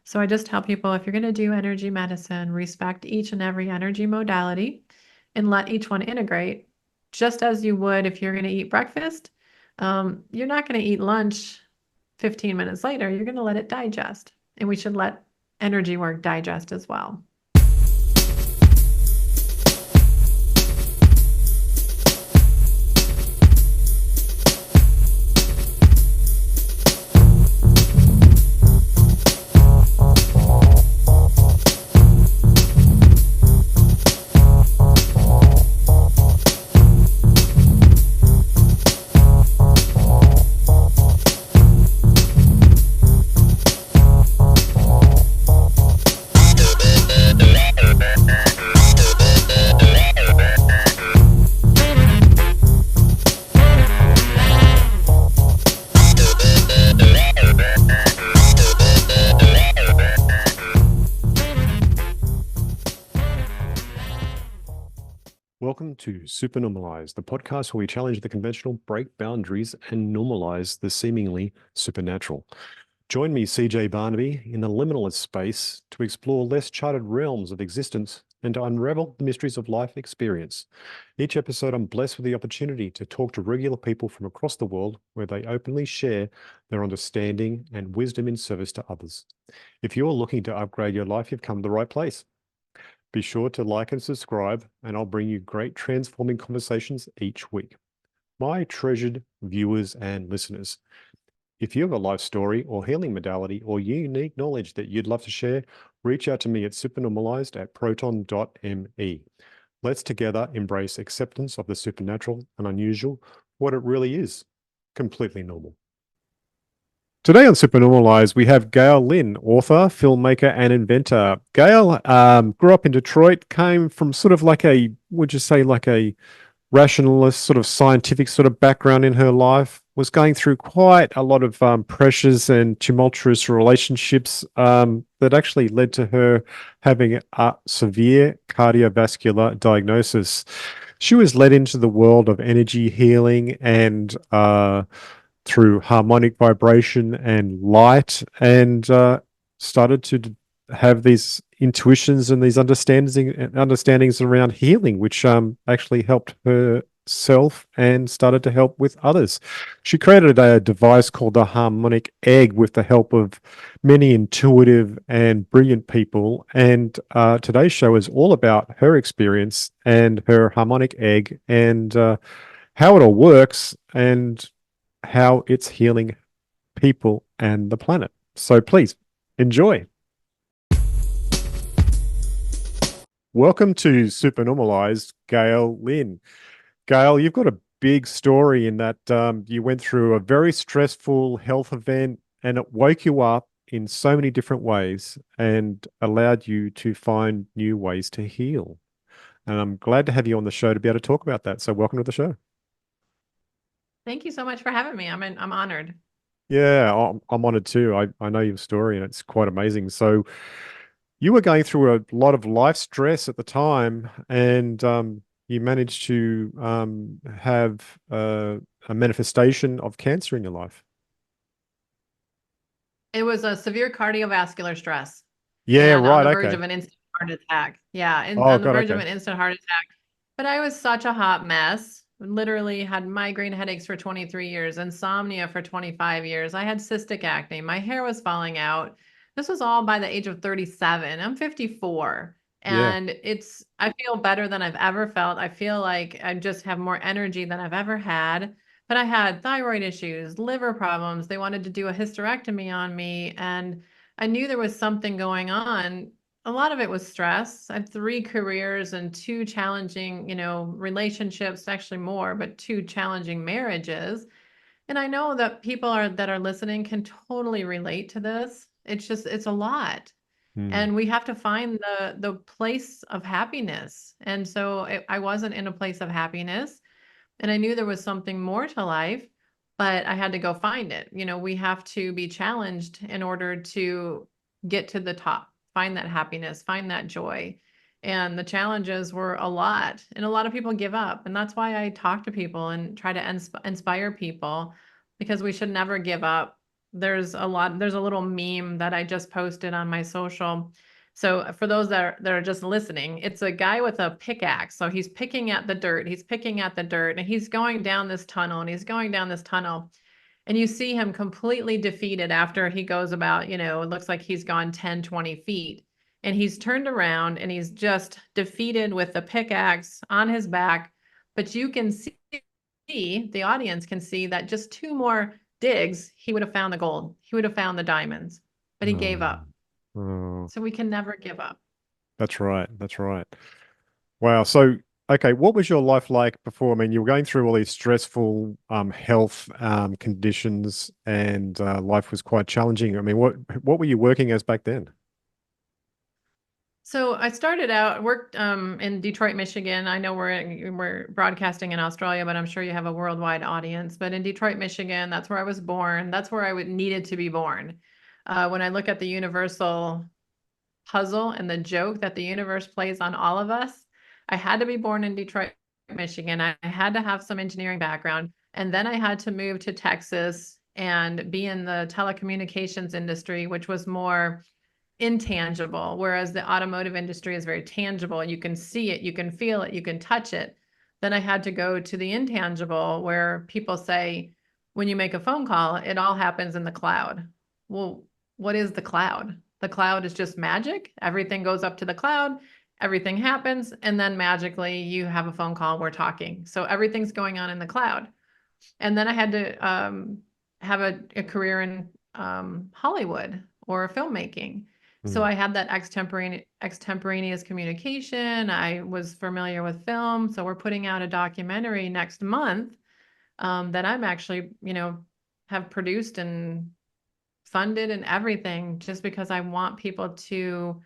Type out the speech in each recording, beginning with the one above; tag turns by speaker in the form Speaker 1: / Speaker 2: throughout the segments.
Speaker 1: So I just tell people if you're going to do energy medicine, respect each and every energy modality and let each one integrate just as you would if you're going to eat breakfast. You're not going to eat lunch 15 minutes later. You're going to let it digest. And we should let energy work digest as well.
Speaker 2: Welcome to Super Normalized, the podcast where we challenge the conventional, break boundaries, and normalize the seemingly supernatural. Join me, CJ Barnaby, in the liminalist space to explore less charted realms of existence and to unravel the mysteries of life experience. Each episode, I'm blessed with the opportunity to talk to regular people from across the world where they openly share their understanding and wisdom in service to others. If you're looking to upgrade your life, you've come to the right place. Be sure to like and subscribe, and I'll bring you great transforming conversations each week. My treasured viewers and listeners, if you have a life story or healing modality or unique knowledge that you'd love to share, reach out to me at supernormalized@proton.me. Let's together embrace acceptance of the supernatural and unusual, what it really is, completely normal. Today on Supernormalized, we have Gail Lynn, author, filmmaker, and inventor. Gail grew up in Detroit, came from sort of like a, would you say, like a rationalist, sort of scientific sort of background in her life, was going through quite a lot of pressures and tumultuous relationships that actually led to her having a severe cardiovascular diagnosis. She was led into the world of energy healing and through harmonic vibration and light, and started to have these intuitions and these understandings around healing, which actually helped herself and started to help with others. She created a device called the Harmonic Egg with the help of many intuitive and brilliant people. And today's show is all about her experience and her Harmonic Egg and how it all works and how it's healing people and the planet. So please enjoy. Welcome to Super Normalized, Gail Lynn. Gail, you've got a big story in that you went through a very stressful health event and it woke you up in so many different ways and allowed you to find new ways to heal. And I'm glad to have you on the show to be able to talk about that. So welcome to the show.
Speaker 1: Thank you so much for having me. I'm honored.
Speaker 2: Yeah, I'm honored too. I know your story and it's quite amazing. So you were going through a lot of life stress at the time, and you managed to have a manifestation of cancer in your life.
Speaker 1: It was a severe cardiovascular stress
Speaker 2: Yeah,
Speaker 1: and on
Speaker 2: right.
Speaker 1: the verge
Speaker 2: Okay.
Speaker 1: of an instant heart attack. Yeah,
Speaker 2: Oh,
Speaker 1: on the
Speaker 2: God.
Speaker 1: verge of
Speaker 2: Okay.
Speaker 1: an instant heart attack. But I was such a hot mess. Literally had migraine headaches for 23 years, insomnia for 25 years. I had cystic acne. My hair was falling out. This was all by the age of 37. I'm 54.
Speaker 2: Yeah.
Speaker 1: And I feel better than I've ever felt. I feel like I just have more energy than I've ever had. But I had thyroid issues, liver problems. They wanted to do a hysterectomy on me. And I knew there was something going on. A lot of it was stress. I had 3 careers and 2 challenging, relationships, actually more, but 2 challenging marriages. And I know that that are listening can totally relate to this. It's a lot.
Speaker 2: Hmm.
Speaker 1: And we have to find the place of happiness. And so I wasn't in a place of happiness. And I knew there was something more to life, but I had to go find it. We have to be challenged in order to get to the top, find that happiness, find that joy. And the challenges were a lot, and a lot of people give up. And that's why I talk to people and try to inspire people, because we should never give up. there's a little meme that I just posted on my social. So for those that are just listening, it's a guy with a pickaxe. So he's picking at the dirt, and he's going down this tunnel, and he's going down this tunnel. And you see him completely defeated after he goes about, it looks like he's gone 10, 20 feet. And he's turned around and he's just defeated with the pickaxe on his back. But you can see, the audience can see that just two more digs, he would have found the gold. He would have found the diamonds, but he gave
Speaker 2: Oh,
Speaker 1: up.
Speaker 2: oh,
Speaker 1: So we can never give up.
Speaker 2: that's right. That's right. Wow. So, okay, what was your life like before? I mean, you were going through all these stressful health conditions, and life was quite challenging. I mean, what were you working as back then?
Speaker 1: So I started out, worked in Detroit, Michigan. I know we're broadcasting in Australia, but I'm sure you have a worldwide audience. But in Detroit, Michigan, that's where I was born. That's where needed to be born. When I look at the universal puzzle and the joke that the universe plays on all of us, I had to be born in Detroit, Michigan. I had to have some engineering background, and then I had to move to Texas and be in the telecommunications industry, which was more intangible, whereas the automotive industry is very tangible. You can see it, you can feel it, you can touch it. Then I had to go to the intangible where people say, when you make a phone call, it all happens in the cloud. Well, what is the cloud? The cloud is just magic. Everything goes up to the cloud, everything happens, and then magically you have a phone call, we're talking. So everything's going on in the cloud. And then I had to have a career in Hollywood or filmmaking. So
Speaker 2: Mm,
Speaker 1: I had that extemporaneous communication. I was familiar with film. So we're putting out a documentary next month that I'm actually, have produced and funded and everything, just because I want people to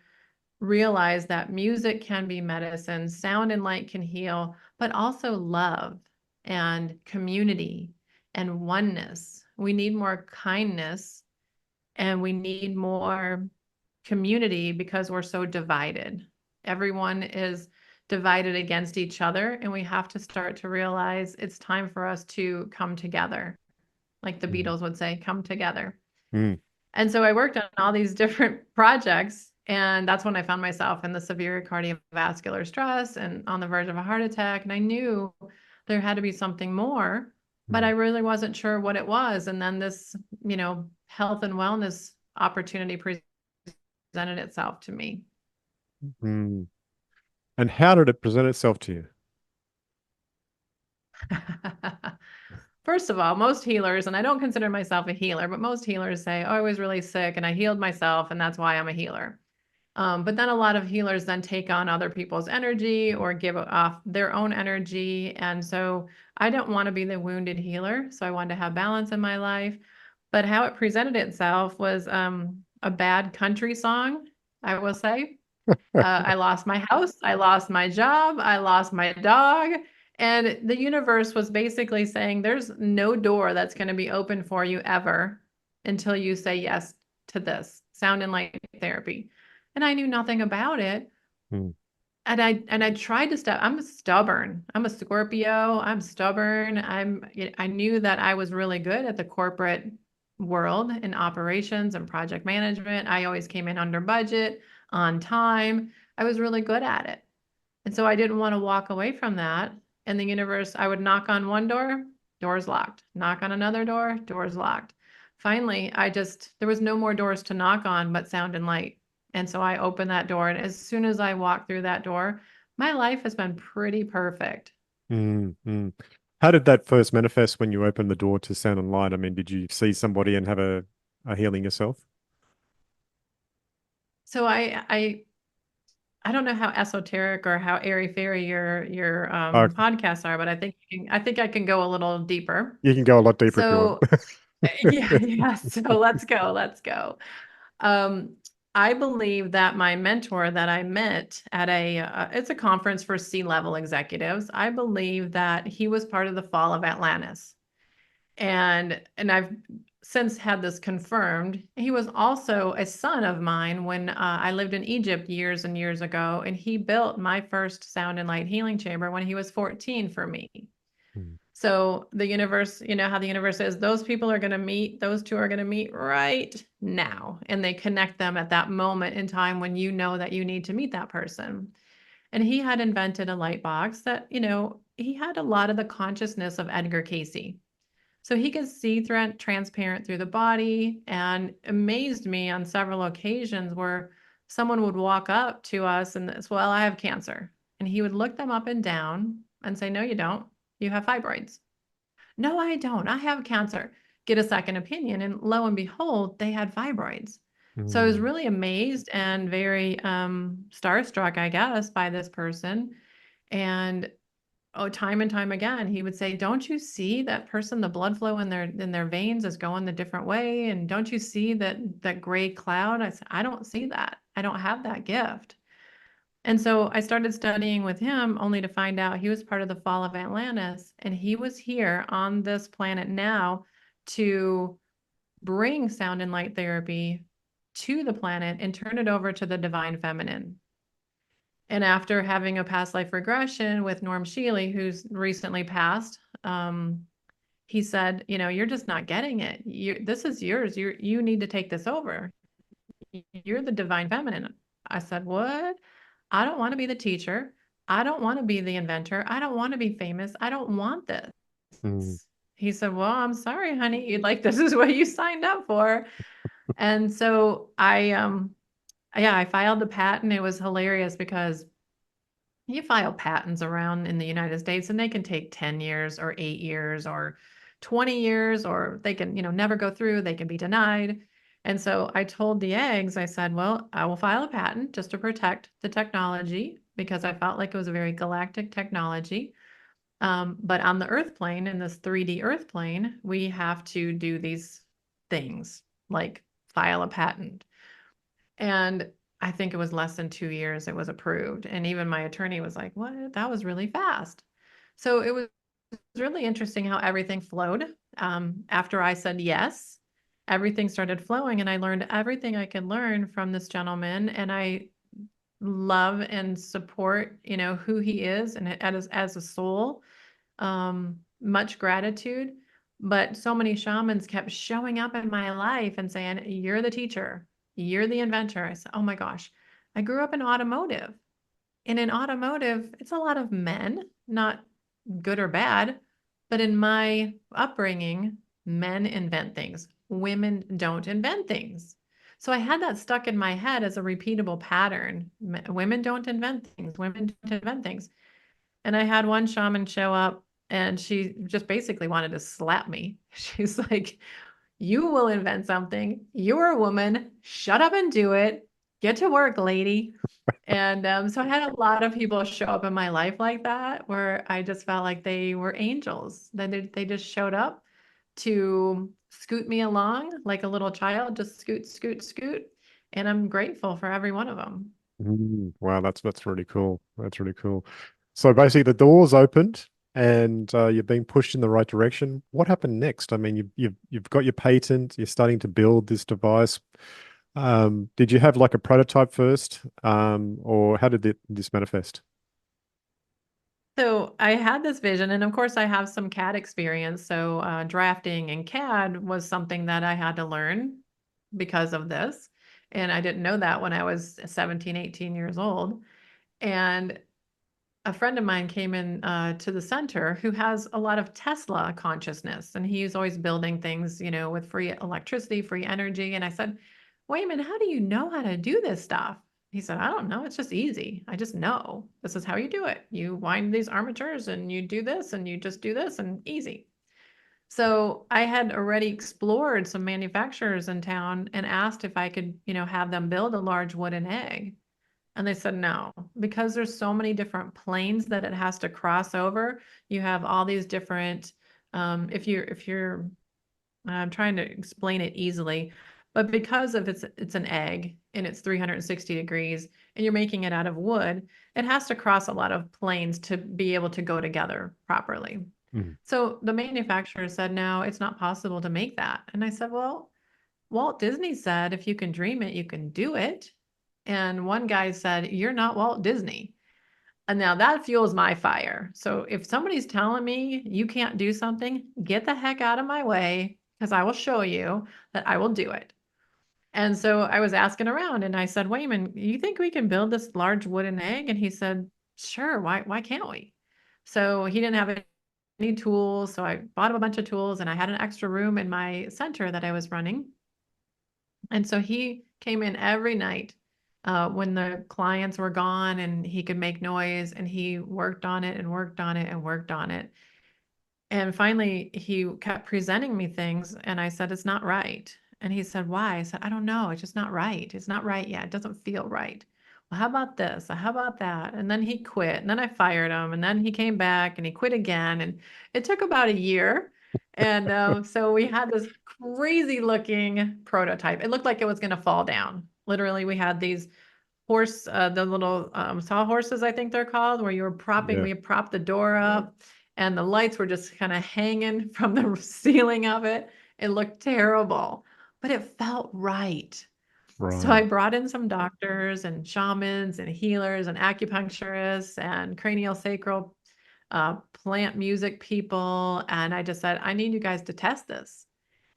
Speaker 1: realize that music can be medicine, sound and light can heal, but also love and community and oneness. We need more kindness and we need more community because we're so divided. Everyone is divided against each other, and we have to start to realize it's time for us to come together. Like the
Speaker 2: mm,
Speaker 1: Beatles would say, come together.
Speaker 2: mm,
Speaker 1: And so I worked on all these different projects. And that's when I found myself in the severe cardiovascular stress and on the verge of a heart attack. And I knew there had to be something more, but I
Speaker 2: mm,
Speaker 1: really wasn't sure what it was. And then this, health and wellness opportunity presented itself to me.
Speaker 2: mm. And how did it present itself to you?
Speaker 1: First of all, most healers, and I don't consider myself a healer, but most healers say, oh, I was really sick and I healed myself, and that's why I'm a healer. But then a lot of healers then take on other people's energy or give off their own energy. And so I don't want to be the wounded healer. So I wanted to have balance in my life. But how it presented itself was a bad country song, I will say. I lost my house, I lost my job, I lost my dog. And the universe was basically saying, there's no door that's going to be open for you ever until you say yes to this sound and light therapy. And I knew nothing about it.
Speaker 2: Mm,
Speaker 1: And I tried to step. I'm stubborn. I'm a Scorpio. I'm stubborn. I knew that I was really good at the corporate world in operations and project management. I always came in under budget, on time. I was really good at it. And so I didn't want to walk away from that. In the universe, I would knock on one door, doors locked. Knock on another door, doors locked. Finally, there was no more doors to knock on but sound and light. And so I opened that door. And as soon as I walked through that door, my life has been pretty perfect.
Speaker 2: mm, mm. How did that first manifest when you opened the door to sound and light? I mean, did you see somebody and have a healing yourself?
Speaker 1: So I don't know how esoteric or how airy-fairy your
Speaker 2: Uh,
Speaker 1: podcasts are, but I think I can go a little deeper.
Speaker 2: you can go a lot deeper if you want.
Speaker 1: So yeah, yeah. So let's go. Let's go. Um, I believe that my mentor that I met at it's a conference for C-level executives. I believe that he was part of the fall of Atlantis. And I've since had this confirmed. He was also a son of mine when I lived in Egypt years and years ago, and he built my first sound and light healing chamber when he was 14 for me.
Speaker 2: Mm,
Speaker 1: So the universe, you know how the universe is, those people are going to meet, those two are going to meet right now. And they connect them at that moment in time when you know that you need to meet that person. And he had invented a light box that, he had a lot of the consciousness of Edgar Casey. So he could see through transparent through the body, and amazed me on several occasions where someone would walk up to us and say, well, I have cancer. And he would look them up and down and say, no, you don't. You have fibroids. No, I don't. I have cancer. Get a second opinion. And lo and behold, they had fibroids. So I was
Speaker 2: Mm,
Speaker 1: really amazed and very starstruck, I guess, by this person. And time and time again, he would say, don't you see that person, the blood flow in their veins is going the different way? And don't you see that gray cloud? I said, I don't see that. I don't have that gift. And so I started studying with him only to find out he was part of the fall of Atlantis. And he was here on this planet now to bring sound and light therapy to the planet and turn it over to the divine feminine. And after having a past life regression with Norm Shealy, who's recently passed, he said, you're just not getting it. This is yours. You need to take this over. You're the divine feminine. I said, what? I don't want to be the teacher. I don't want to be the inventor. I don't want to be famous. I don't want this.
Speaker 2: mm,
Speaker 1: He said, well, I'm sorry, honey. Like, this is what you signed up for. And so I filed the patent. It was hilarious because you file patents around in the United States and they can take 10 years or 8 years or 20 years, or they can, never go through, they can be denied. And so I told the eggs, I said, well, I will file a patent just to protect the technology because I felt like it was a very galactic technology. But on the earth plane, in this 3D earth plane, we have to do these things like file a patent. And I think it was less than 2 years it was approved. And even my attorney was like, what? That was really fast. So it was really interesting how everything flowed. After I said yes, everything started flowing, and I learned everything I could learn from this gentleman. And I love and support, who he is and as a soul. Much gratitude. But so many shamans kept showing up in my life and saying, you're the teacher, you're the inventor. I said, oh my gosh, I grew up in automotive. And in automotive, it's a lot of men, not good or bad, but in my upbringing, men invent things. Women don't invent things. So I had that stuck in my head as a repeatable pattern. Women don't invent things. Women don't invent things. And I had one shaman show up and she just basically wanted to slap me. She's like, you will invent something. You're a woman. Shut up and do it. Get to work, lady. And so I had a lot of people show up in my life like that, where I just felt like they were angels. That they just showed up to scoot me along like a little child, just scoot, scoot, scoot. And I'm grateful for every one of them.
Speaker 2: wow, that's really cool. That's really cool. So basically, the doors opened, and you're being pushed in the right direction. What happened next? I mean, you've got your patent. You're starting to build this device. Did you have like a prototype first, or how did this manifest?
Speaker 1: So I had this vision, and of course, I have some CAD experience. So drafting in CAD was something that I had to learn because of this. And I didn't know that when I was 17, 18 years old. And a friend of mine came in to the center who has a lot of Tesla consciousness, and he's always building things, with free electricity, free energy. And I said, wait a minute, how do you know how to do this stuff? He said, I don't know. It's just easy. I just know this is how you do it. You wind these armatures and you do this and you just do this and easy. So I had already explored some manufacturers in town and asked if I could, have them build a large wooden egg. And they said no, because there's so many different planes that it has to cross over. You have all these different, if you're I'm trying to explain it easily, but because of it's an egg and it's 360 degrees and you're making it out of wood, it has to cross a lot of planes to be able to go together properly.
Speaker 2: Mm,
Speaker 1: So the manufacturer said, no, it's not possible to make that. And I said, well, Walt Disney said, if you can dream it, you can do it. And one guy said, you're not Walt Disney. And now that fuels my fire. So if somebody's telling me you can't do something, get the heck out of my way because I will show you that I will do it. And so I was asking around and I said, Wayman, you think we can build this large wooden egg? And he said, sure, why can't we? So he didn't have any tools. So I bought him a bunch of tools and I had an extra room in my center that I was running. And so he came in every night when the clients were gone and he could make noise and he worked on it and worked on it and worked on it. And finally, he kept presenting me things, and I said, it's not right. And he said, why? I said, I don't know. It's just not right. It's not right yet. It doesn't feel right. Well, how about this? How about that? And then he quit, and then I fired him, and then he came back and he quit again. And it took about a year. And so we had this crazy looking prototype. It looked like it was going to fall down. Literally, we had these the little sawhorses, I think they're called, where you were
Speaker 2: Yeah.
Speaker 1: we propped the door up and the lights were just kind of hanging from the ceiling of it. It looked terrible, but it felt right. So
Speaker 2: Right.
Speaker 1: I brought in some doctors and shamans and healers and acupuncturists and cranial sacral plant music people. And I just said, I need you guys to test this.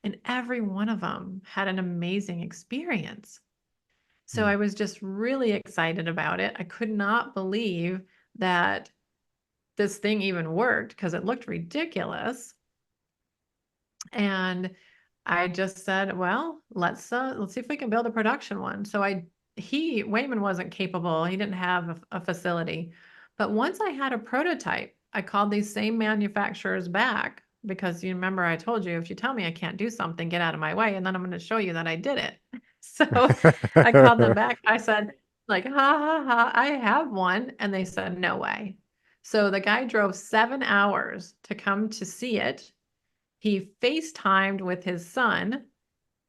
Speaker 1: And every one of them had an amazing experience. So
Speaker 2: Mm.
Speaker 1: I was just really excited about it. I could not believe that this thing even worked because it looked ridiculous. And I just said, well, let's see if we can build a production one. So Wayman wasn't capable. He didn't have a facility. But once I had a prototype, I called these same manufacturers back because you remember I told you if you tell me I can't do something, get out of my way, and then I'm going to show you that I did it. So I called them back. I said, like, ha ha ha, I have one. And they said, no way. So the guy drove 7 hours to come to see it. He FaceTimed with his son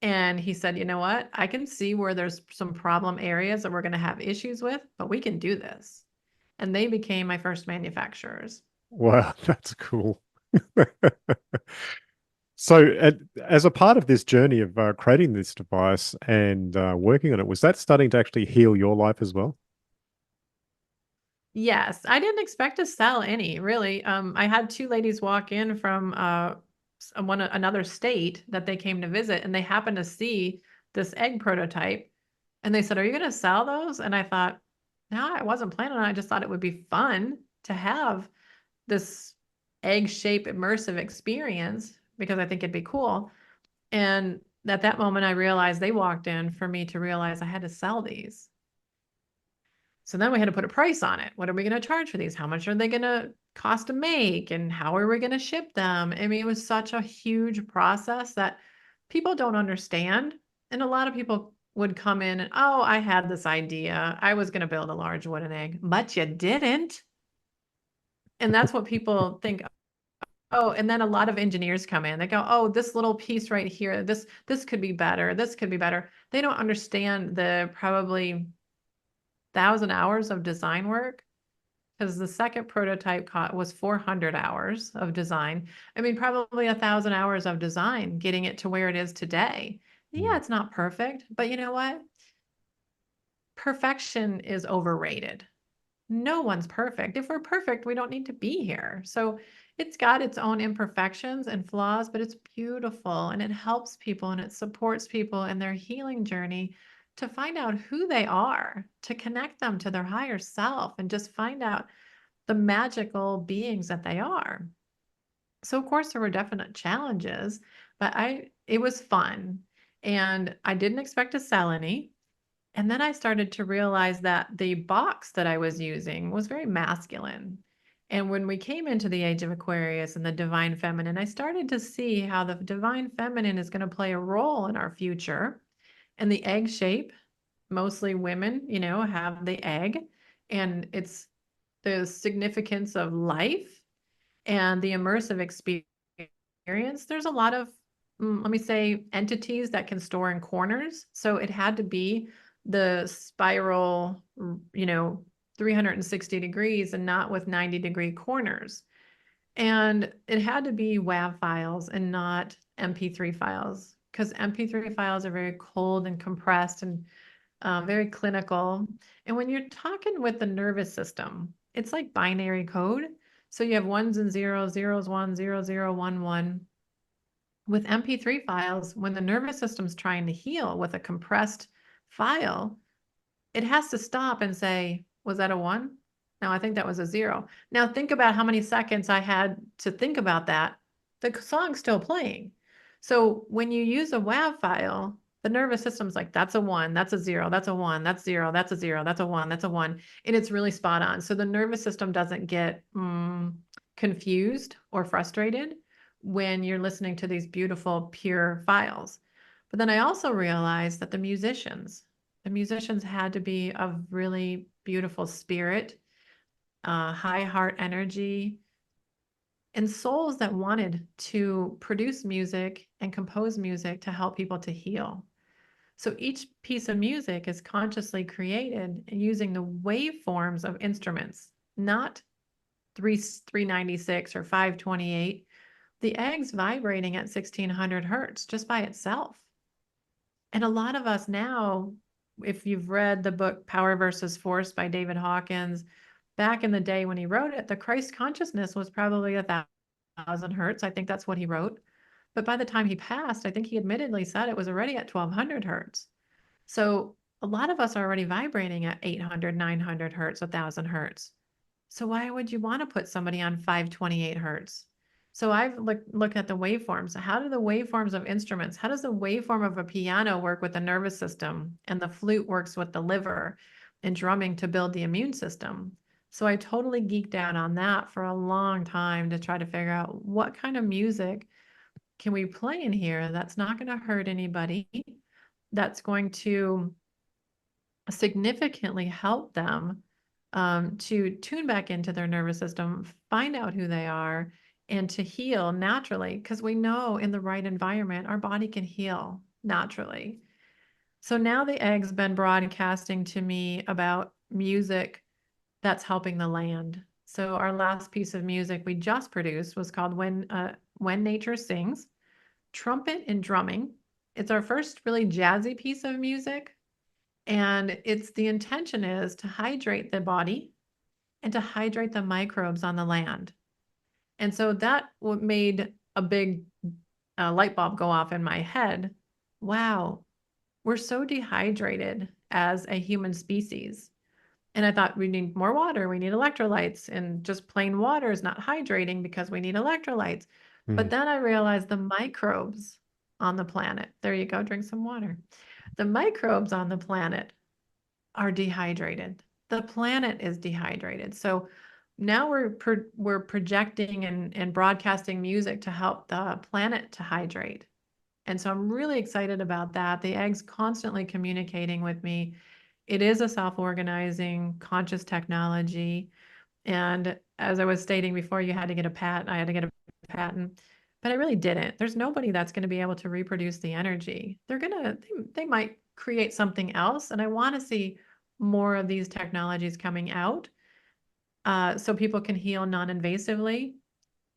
Speaker 1: and he said, you know what? I can see where there's some problem areas that we're going to have issues with, but we can do this. And they became my first manufacturers.
Speaker 2: Wow, that's cool. So, as a part of this journey of creating this device and working on it, was that starting to actually heal your life as well?
Speaker 1: Yes, I didn't expect to sell any, really. I had two ladies walk in from another state that they came to visit, and they happened to see this egg prototype, and they said, "Are you going to sell those?" And I thought, no, I wasn't planning on it. I just thought it would be fun to have this egg-shaped immersive experience because I think it'd be cool. And at that moment, I realized they walked in for me to realize I had to sell these. So then we had to put a price on it. What are we going to charge for these? How much are they going to cost to make? And how are we going to ship them? I mean, it was such a huge process that people don't understand. And a lot of people would come in and, oh, I had this idea. I was going to build a large wooden egg, but you didn't. And that's what people think. Oh, and then a lot of engineers come in. They go, "Oh, this little piece right here, this could be better. This could be better." They don't understand the probably 1,000 hours of design work because the second prototype was 400 hours of design. I mean, probably 1,000 hours of design getting it to where it is today. Yeah,
Speaker 2: Mm.
Speaker 1: it's not perfect, but you know what? Perfection is overrated. No one's perfect. If we're perfect, we don't need to be here. So it's got its own imperfections and flaws, but it's beautiful and it helps people and it supports people in their healing journey to find out who they are, to connect them to their higher self and just find out the magical beings that they are. So of course there were definite challenges, but it was fun and I didn't expect to sell any. And then I started to realize that the box that I was using was very masculine. And when we came into the age of Aquarius and the divine feminine, I started to see how the divine feminine is going to play a role in our future. And the egg shape, mostly women, have the egg, and it's the significance of life and the immersive experience. There's a lot of, let me say, entities that can store in corners. So it had to be the spiral, 360 degrees and not with 90-degree corners. And it had to be WAV files and not MP3 files because MP3 files are very cold and compressed and very clinical. And when you're talking with the nervous system, it's like binary code. So you have ones and zeros, zeros, one, zero, zero, one, one. With MP3 files, when the nervous system's trying to heal with a compressed file, it has to stop and say, was that a one? No, I think that was a zero. Now think about how many seconds I had to think about that. The song's still playing. So when you use a WAV file, the nervous system's like, that's a one, that's a zero, that's a one, that's zero, that's a zero, that's a one, that's a one. And it's really spot on. So the nervous system doesn't get confused or frustrated when you're listening to these beautiful, pure files. But then I also realized that the musicians had to be of really beautiful spirit, high heart energy, and souls that wanted to produce music and compose music to help people to heal. So each piece of music is consciously created using the waveforms of instruments, not 396 or 528. The egg's vibrating at 1600 hertz just by itself. And a lot of us now, if you've read the book Power versus Force by David Hawkins, back in the day when he wrote it, the Christ consciousness was probably 1,000 hertz. I think that's what he wrote. But by the time he passed, I think he admittedly said it was already at 1,200 hertz. So a lot of us are already vibrating at 800, 900 hertz, 1,000 hertz. So why would you want to put somebody on 528 hertz? So I've looked at the waveforms. How do the waveforms of instruments, how does the waveform of a piano work with the nervous system, and the flute works with the liver, and drumming to build the immune system? So I totally geeked out on that for a long time to try to figure out what kind of music can we play in here that's not going to hurt anybody, that's going to significantly help them to tune back into their nervous system, find out who they are, and to heal naturally. Because we know in the right environment, our body can heal naturally. So now the egg's been broadcasting to me about music that's helping the land. So our last piece of music we just produced was called When Nature Sings, Trumpet and Drumming. It's our first really jazzy piece of music. And it's the intention is to hydrate the body and to hydrate the microbes on the land. And so that made a big light bulb go off in my head. Wow, we're so dehydrated as a human species. And I thought we need more water, we need electrolytes, and just plain water is not hydrating because we need electrolytes. But
Speaker 2: Mm.
Speaker 1: then I realized the microbes on the planet, there you go, drink some water. The microbes on the planet are dehydrated. The planet is dehydrated. So now we're projecting and broadcasting music to help the planet to hydrate. And so I'm really excited about that. The egg's constantly communicating with me. It is a self-organizing conscious technology. And as I was stating before, you had to get a patent. I had to get a patent, but I really didn't. There's nobody that's going to be able to reproduce the energy. They might create something else. And I want to see more of these technologies coming out so people can heal non-invasively.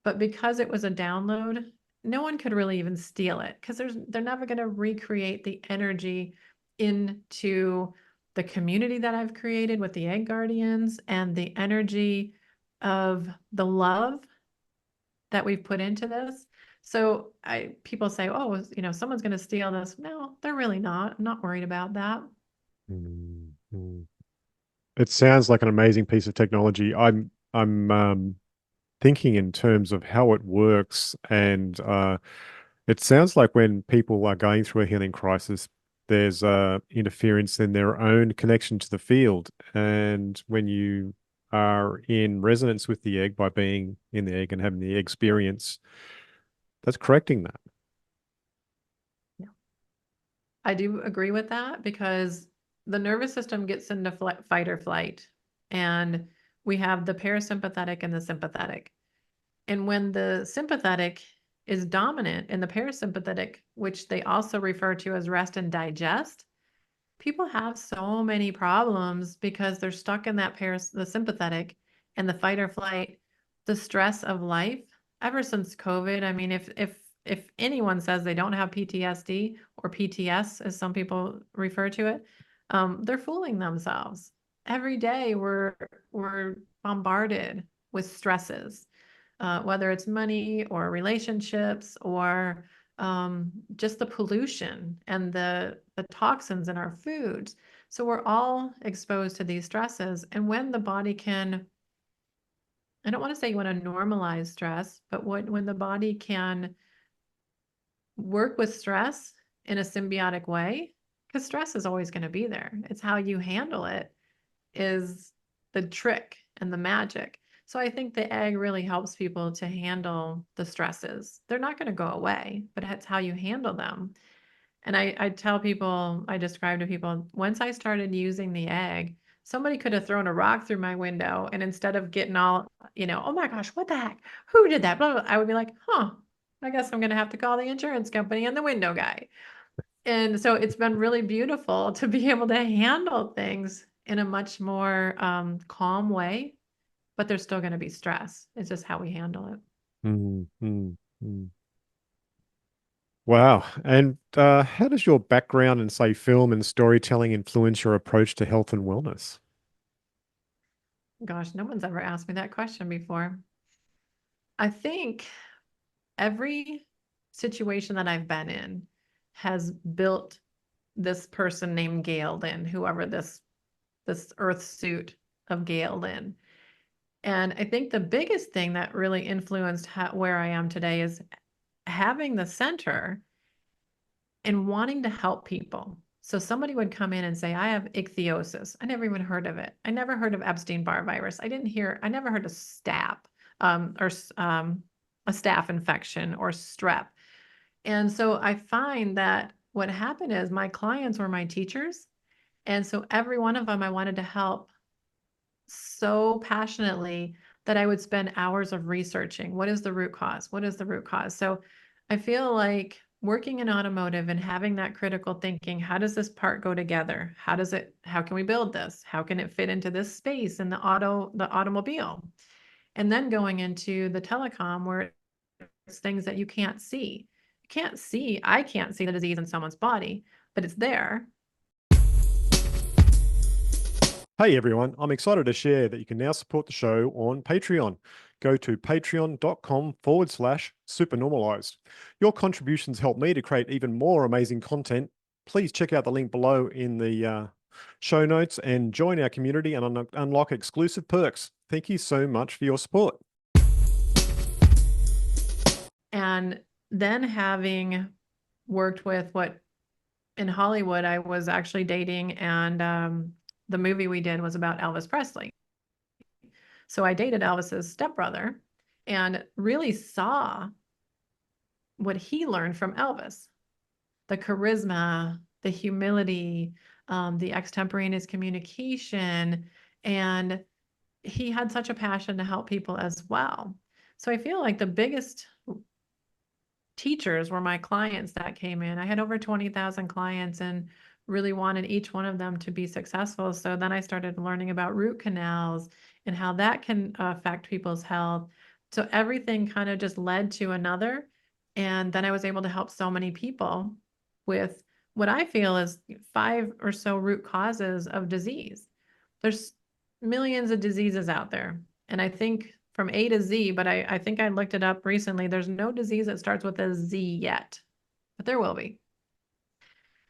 Speaker 1: But because it was a download, no one could really even steal it because they're never going to recreate the energy into the community that I've created with the Egg Guardians and the energy of the love that we've put into this. So people say, oh, someone's going to steal this. No, they're really not. I'm not worried about that.
Speaker 2: Mm, mm. It sounds like an amazing piece of technology. I'm thinking in terms of how it works, and it sounds like when people are going through a healing crisis, there's interference in their own connection to the field, and when you are in resonance with the egg by being in the egg and having the experience, that's correcting that.
Speaker 1: Yeah. I do agree with that because the nervous system gets into fight or flight, and we have the parasympathetic and the sympathetic. And when the sympathetic is dominant in the parasympathetic, which they also refer to as rest and digest, people have so many problems because they're stuck in the sympathetic and the fight or flight, the stress of life. Ever since COVID, I mean, if anyone says they don't have PTSD or PTS, as some people refer to it, they're fooling themselves. Every day we're bombarded with stresses, whether it's money or relationships or just the pollution and the toxins in our foods. So we're all exposed to these stresses. And when the body can, I don't want to say you want to normalize stress, but when the body can work with stress in a symbiotic way, because stress is always going to be there. It's how you handle it is the trick and the magic. So I think the egg really helps people to handle the stresses. They're not going to go away, but it's how you handle them. And I tell people, I describe to people, once I started using the egg, somebody could have thrown a rock through my window. And instead of getting all, oh my gosh, what the heck? Who did that? Blah, blah, blah, I would be like, I guess I'm going to have to call the insurance company and the window guy. And so it's been really beautiful to be able to handle things in a much more calm way, but there's still going to be stress. It's just how we handle it.
Speaker 2: Mm, mm, mm. Wow. And how does your background in, say, film and storytelling influence your approach to health and wellness?
Speaker 1: Gosh, no one's ever asked me that question before. I think every situation that I've been in has built this person named Gail Lynn, whoever this earth suit of Gail Lynn. And I think the biggest thing that really influenced where I am today is having the center and wanting to help people. So somebody would come in and say, I have ichthyosis. I never even heard of it. I never heard of Epstein-Barr virus. I never heard of staph or a staph infection or strep. And so I find that what happened is my clients were my teachers. And so every one of them I wanted to help so passionately that I would spend hours of researching what is the root cause? What is the root cause? So I feel like working in automotive and having that critical thinking, how does this part go together? How can we build this? How can it fit into this space in the automobile? And then going into the telecom where it's things that you can't see. I can't see the disease in someone's body, but it's there.
Speaker 2: Hey everyone, I'm excited to share that you can now support the show on Patreon. Go to patreon.com/supernormalized. Your contributions help me to create even more amazing content. Please check out the link below in the show notes and join our community and unlock exclusive perks. Thank you so much for your support.
Speaker 1: And then having worked with what in Hollywood I was actually dating, and the movie we did was about Elvis Presley. So I dated Elvis's stepbrother and really saw what he learned from Elvis, the charisma, the humility, the extemporaneous communication, and he had such a passion to help people as well. So I feel like the biggest teachers were my clients that came in. I had over 20,000 clients and really wanted each one of them to be successful. So then I started learning about root canals and how that can affect people's health. So everything kind of just led to another. And then I was able to help so many people with what I feel is 5 or so root causes of disease. There's millions of diseases out there. And I think from A to Z, but I think I looked it up recently. There's no disease that starts with a Z yet, but there will be.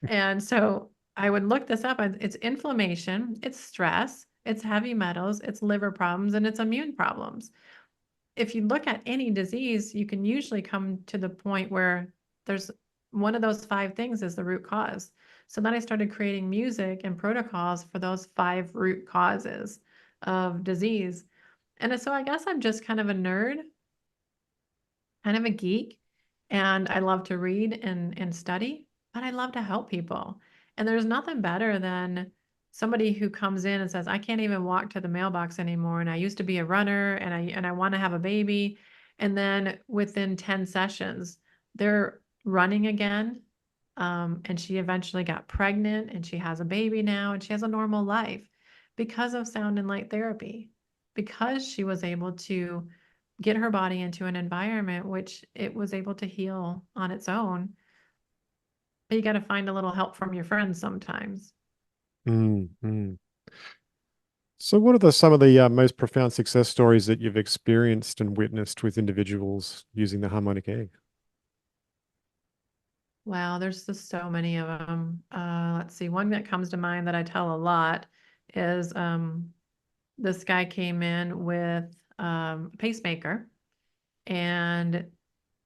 Speaker 1: And so I would look this up. It's inflammation, it's stress, it's heavy metals, it's liver problems, and it's immune problems. If you look at any disease, you can usually come to the point where there's one of those 5 things is the root cause. So then I started creating music and protocols for those 5 root causes of disease. And so I guess I'm just kind of a nerd, kind of a geek, and I love to read and study, but I love to help people. And there's nothing better than somebody who comes in and says, I can't even walk to the mailbox anymore. And I used to be a runner and I want to have a baby. And then within 10 sessions, they're running again. And she eventually got pregnant and she has a baby now and she has a normal life because of sound and light therapy, because she was able to get her body into an environment which it was able to heal on its own. But you got to find a little help from your friends sometimes.
Speaker 2: Mm, mm. So, what are some of the most profound success stories that you've experienced and witnessed with individuals using the harmonic egg?
Speaker 1: Wow, there's just so many of them. Let's see. One that comes to mind that I tell a lot is this guy came in with a pacemaker, and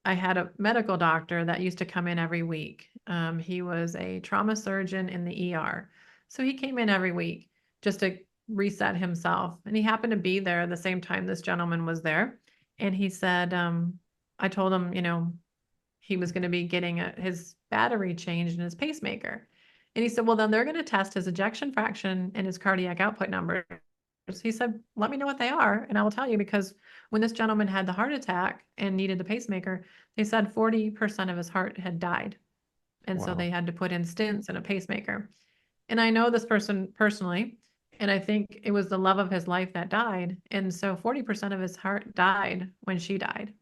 Speaker 1: I had a medical doctor that used to come in every week. He was a trauma surgeon in the ER. So he came in every week just to reset himself. And he happened to be there the same time this gentleman was there. And he said, I told him, he was going to be getting his battery changed in his pacemaker. And he said, well, then they're going to test his ejection fraction and his cardiac output numbers. He said, let me know what they are, and I will tell you, because when this gentleman had the heart attack and needed the pacemaker, they said 40% of his heart had died. And so
Speaker 2: Wow.
Speaker 1: they had to put in stents and a pacemaker. And I know this person personally, and I think it was the love of his life that died. And so 40% of his heart died when she died.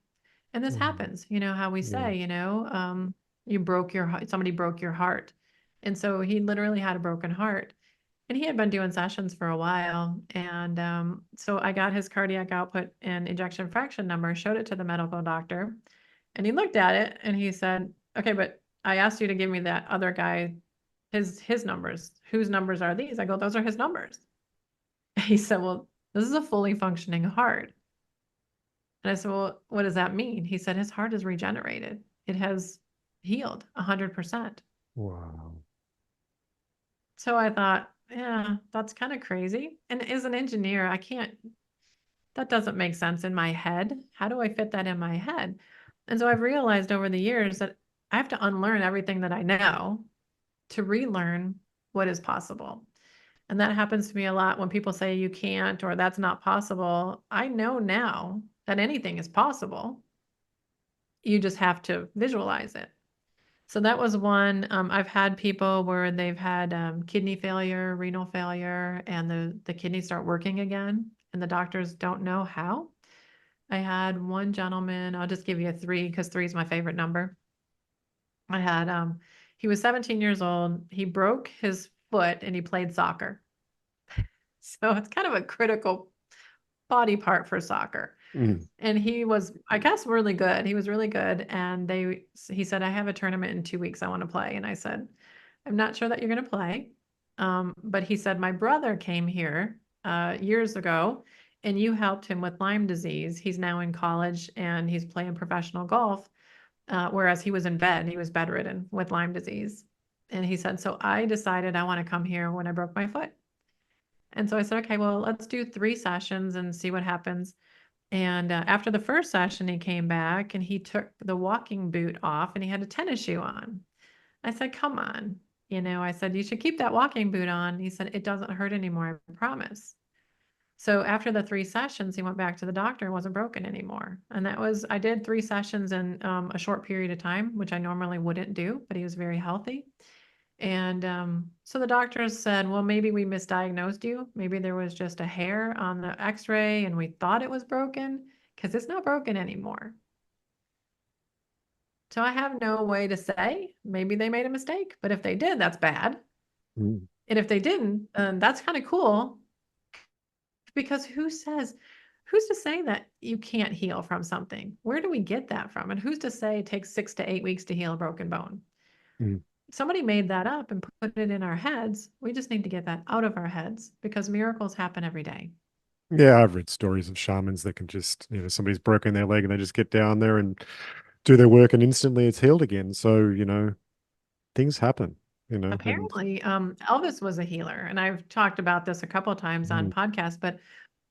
Speaker 1: And this
Speaker 2: Mm,
Speaker 1: happens, how we
Speaker 2: yeah.
Speaker 1: say, you broke your heart, somebody broke your heart. And so he literally had a broken heart. And he had been doing sessions for a while. And so I got his cardiac output and ejection fraction number, showed it to the medical doctor. And he looked at it and he said, okay, but I asked you to give me that other guy, his numbers. Whose numbers are these? I go, those are his numbers. He said, well, this is a fully functioning heart. And I said, well, what does that mean? He said, his heart is regenerated. It has healed 100%.
Speaker 2: Wow.
Speaker 1: So I thought, yeah, that's kind of crazy. And as an engineer, I can't, that doesn't make sense in my head. How do I fit that in my head? And so I've realized over the years that I have to unlearn everything that I know to relearn what is possible. And that happens to me a lot when people say you can't or that's not possible. I know now that anything is possible. You just have to visualize it. So that was one. I've had people where they've had kidney failure, renal failure, and the kidneys start working again, and the doctors don't know how. I had one gentleman, I'll just give you a three because three is my favorite number. I had he was 17 years old. He broke his foot and he played soccer. So it's kind of a critical body part for soccer.
Speaker 2: Mm,
Speaker 1: And he was, I guess, really good. He was really good. And he said, I have a tournament in 2 weeks. I want to play. And I said, I'm not sure that you're going to play. But he said, my brother came here years ago and you helped him with Lyme disease. He's now in college and he's playing professional golf. Whereas he was in bed, he was bedridden with Lyme disease. And he said, so I decided I want to come here when I broke my foot. And so I said, okay, well, let's do 3 sessions and see what happens. And after the first session, he came back and he took the walking boot off and he had a tennis shoe on. I said, come on. I said, you should keep that walking boot on. He said, it doesn't hurt anymore, I promise. So after the 3 sessions, he went back to the doctor and wasn't broken anymore. And I did 3 sessions in a short period of time, which I normally wouldn't do, but he was very healthy. And so the doctors said, well, maybe we misdiagnosed you. Maybe there was just a hair on the x-ray and we thought it was broken because it's not broken anymore. So I have no way to say maybe they made a mistake, but if they did, that's bad.
Speaker 2: mm.
Speaker 1: And if they didn't, that's kind of cool because who's to say that you can't heal from something? Where do we get that from? And who's to say it takes 6 to 8 weeks to heal a broken bone?
Speaker 2: Mm.
Speaker 1: Somebody made that up and put it in our heads. We just need to get that out of our heads because miracles happen every day.
Speaker 2: Yeah, I've read stories of shamans that can just, somebody's broken their leg and they just get down there and do their work and instantly it's healed again. So, things happen, and
Speaker 1: Apparently, Elvis was a healer, and I've talked about this a couple of times on
Speaker 2: mm,
Speaker 1: podcasts, but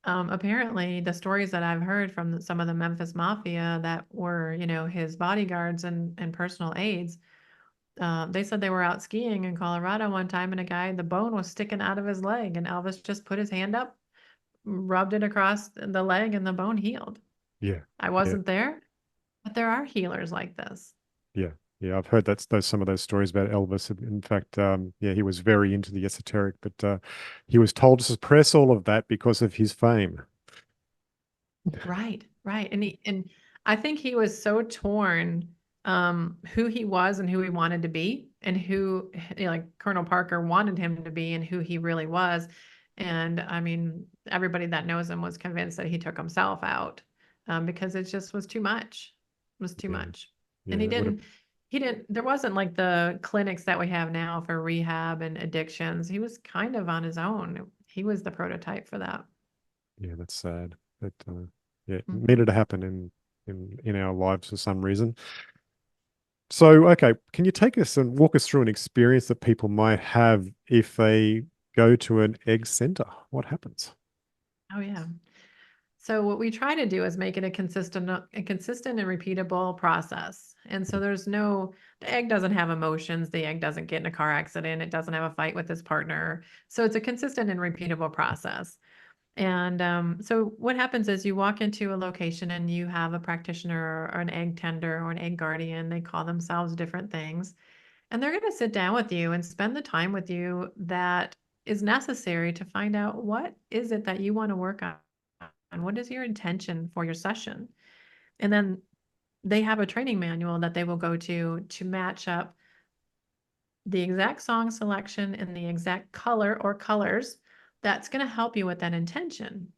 Speaker 1: apparently the stories that I've heard from some of the Memphis Mafia that were, his bodyguards and personal aides, they said they were out skiing in Colorado one time and the bone was sticking out of his leg, and Elvis just put his hand up, rubbed it across the leg, and the bone healed.
Speaker 2: yeah,
Speaker 1: I
Speaker 2: yeah,
Speaker 1: wasn't there, but there are healers like this.
Speaker 2: yeah, yeah. I've heard those some of those stories about Elvis. In fact, yeah, he was very into the esoteric, but he was told to suppress all of that because of his fame.
Speaker 1: Right, right. And I think he was so torn who he was and who he wanted to be. and who, like Colonel Parker wanted him to be and who he really was. And I mean, everybody that knows him was convinced that he took himself out, because it just was too much. It was too
Speaker 2: Yeah.
Speaker 1: much. And
Speaker 2: Yeah. That would have.
Speaker 1: there wasn't like the clinics that we have now for rehab and addictions. He was kind of on his own. He was the prototype for that.
Speaker 2: Yeah. That's sad. That yeah, it
Speaker 1: Mhm.
Speaker 2: needed to happen in our lives for some reason. So, okay, can you take us and walk us through an experience that people might have if they go to an egg center? What happens?
Speaker 1: Oh yeah. So what we try to do is make it a consistent and repeatable process. And so the egg doesn't have emotions. The egg doesn't get in a car accident. It doesn't have a fight with his partner. So it's a consistent and repeatable process. And so what happens is you walk into a location and you have a practitioner or an egg tender or an egg guardian. They call themselves different things. And they're going to sit down with you and spend the time with you that is necessary to find out what is it that you want to work on. And what is your intention for your session? And then they have a training manual that they will go to match up the exact song selection and the exact color or colors that's going to help you with that intention.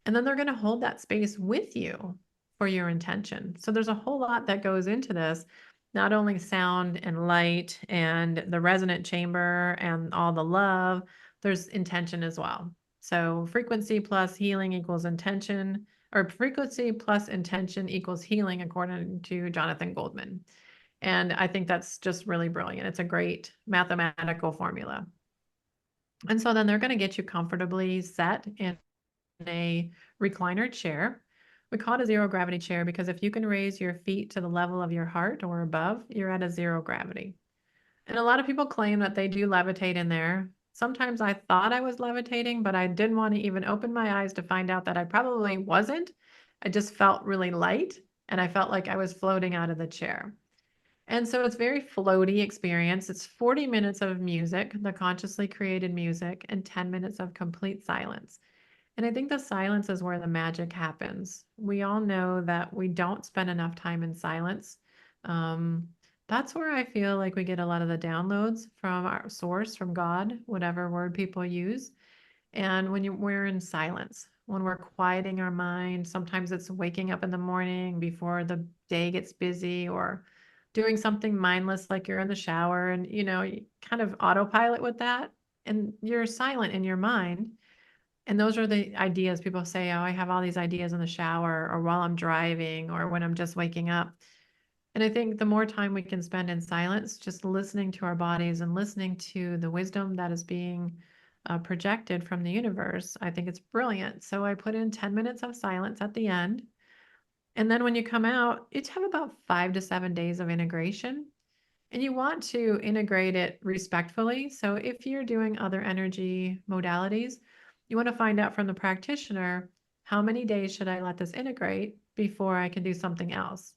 Speaker 1: And then they're going to hold that space with you for your intention. So there's a whole lot that goes into this, not only sound and light and the resonant chamber and all the love, there's intention as well. So frequency plus healing equals intention, or frequency plus intention equals healing, according to Jonathan Goldman. And I think that's just really brilliant. It's a great mathematical formula. And so then they're going to get you comfortably set in a recliner chair. We call it a zero gravity chair because if you can raise your feet to the level of your heart or above, you're at a zero gravity. And a lot of people claim that they do levitate in there. Sometimes I thought I was levitating, but I didn't want to even open my eyes to find out that I probably wasn't. I just felt really light and I felt like I was floating out of the chair. And so it's very floaty experience. It's 40 minutes of music, the consciously created music, and 10 minutes of complete silence. And I think the silence is where the magic happens. We all know that we don't spend enough time in silence. Um, that's where I feel like we get a lot of the downloads from our source, from God, whatever word people use. And we're in silence, when we're quieting our mind, sometimes it's waking up in the morning before the day gets busy or doing something mindless like you're in the shower and you kind of autopilot with that and you're silent in your mind. And those are the ideas people say, oh, I have all these ideas in the shower or while I'm driving or when I'm just waking up. And I think the more time we can spend in silence, just listening to our bodies and listening to the wisdom that is being projected from the universe, I think it's brilliant. So I put in 10 minutes of silence at the end. And then when you come out, you have about 5 to 7 days of integration. And you want to integrate it respectfully. So if you're doing other energy modalities, you want to find out from the practitioner, how many days should I let this integrate before I can do something else?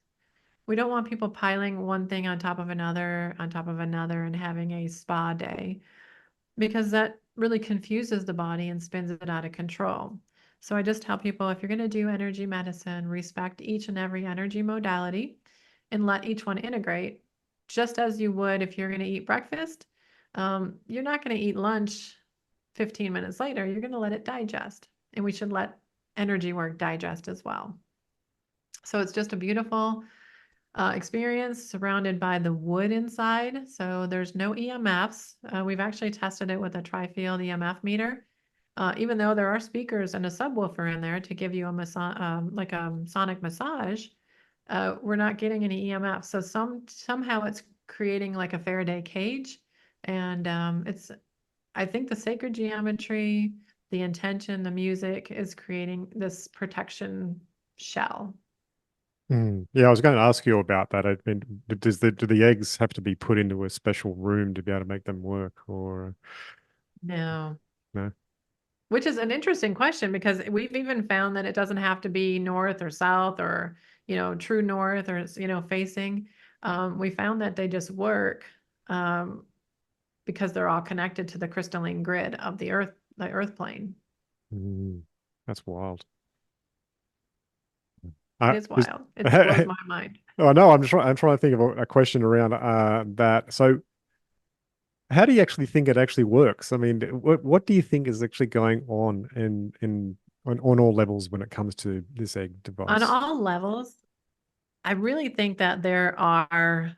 Speaker 1: We don't want people piling one thing on top of another, and having a spa day because that really confuses the body and spins it out of control. So I just tell people if you're going to do energy medicine, respect each and every energy modality and let each one integrate just as you would if you're going to eat breakfast. You're not going to eat lunch 15 minutes later. You're going to let it digest. And we should let energy work digest as well. So it's just a beautiful experience surrounded by the wood inside. So there's no EMFs. We've actually tested it with a tri-field EMF meter. Even though there are speakers and a subwoofer in there to give you a massage, like a sonic massage, we're not getting any EMF. So somehow it's creating like a Faraday cage, and I think the sacred geometry, the intention, the music is creating this protection shell.
Speaker 2: Yeah, I was going to ask you about that. I mean, do the eggs have to be put into a special room to be able to make them work, or
Speaker 1: No.
Speaker 2: no?
Speaker 1: Which is an interesting question because we've even found that it doesn't have to be north or south or, true north or, facing. We found that they just work um, because they're all connected to the crystalline grid of the earth plane.
Speaker 2: Mm, that's wild.
Speaker 1: It is
Speaker 2: Is
Speaker 1: wild. It blows my mind.
Speaker 2: oh no, I'm trying to think of a question around that. So how do you actually think it actually works? I mean, what do you think is actually going on on all levels when it comes to this egg
Speaker 1: On
Speaker 2: device?
Speaker 1: all levels, I really think that there are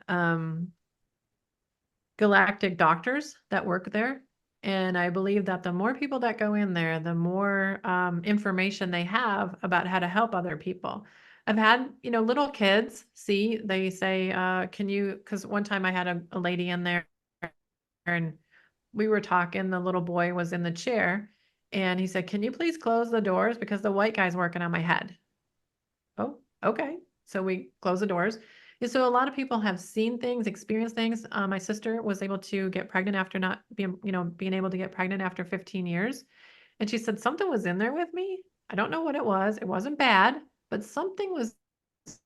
Speaker 1: galactic doctors that work there. And I believe that the more people that go in there, the more information they have about how to help other people. I've had, little kids see, they say, can you, because one time I had a lady in there and we were talking, the little boy was in the chair and he said, can you please close the doors because the white guy's working on my head. Oh, okay. So we close the doors. And so a lot of people have seen things, experienced things. My sister was able to get pregnant after not being able to get pregnant after 15 years. And she said something was in there with me. I don't know what it was. It wasn't bad, but something was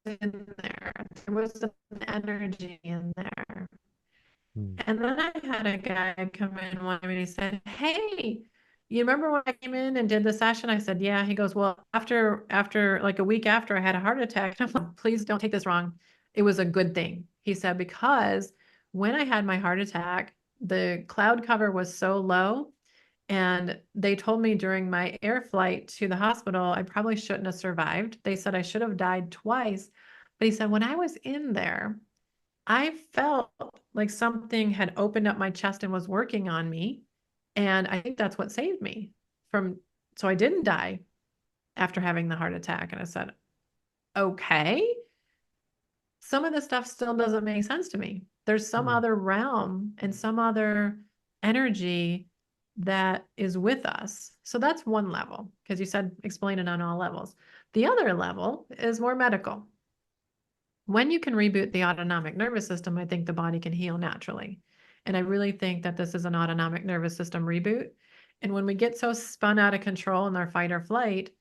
Speaker 1: in there. There was an energy in there.
Speaker 2: Mm.
Speaker 1: And then I had a guy come in one time and he said, hey, you remember when I came in and did the session? I said, yeah. He goes, well, after like a week after I had a heart attack, I'm like, please don't take this wrong. It was a good thing. He said, because when I had my heart attack, the cloud cover was so low. And they told me during my air flight to the hospital, I probably shouldn't have survived. They said I should have died twice. But he said, when I was in there, I felt like something had opened up my chest and was working on me. And I think that's what saved me from, so I didn't die after having the heart attack. And I said, okay, some of this stuff still doesn't make sense to me. There's some
Speaker 2: Mm.
Speaker 1: other realm and some other energy that is with us. So that's one level, because you said explain it on all levels. The other level is more medical. When you can reboot the autonomic nervous system, I think the body can heal naturally. And I really think that this is an autonomic nervous system reboot. And when we get so spun out of control in our fight or flight,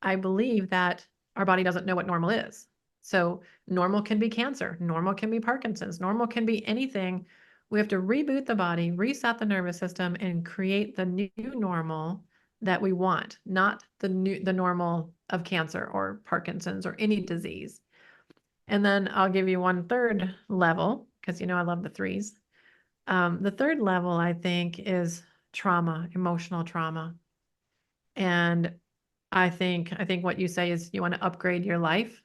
Speaker 1: I believe that our body doesn't know what normal is. So normal can be cancer, normal can be Parkinson's, normal can be anything. We have to reboot the body, reset the nervous system, and create the new normal that we want, not the normal of cancer or Parkinson's or any disease. And then I'll give you one third level, because I love the threes. The third level, I think, is trauma, emotional trauma. And I think what you say is you want to upgrade your life.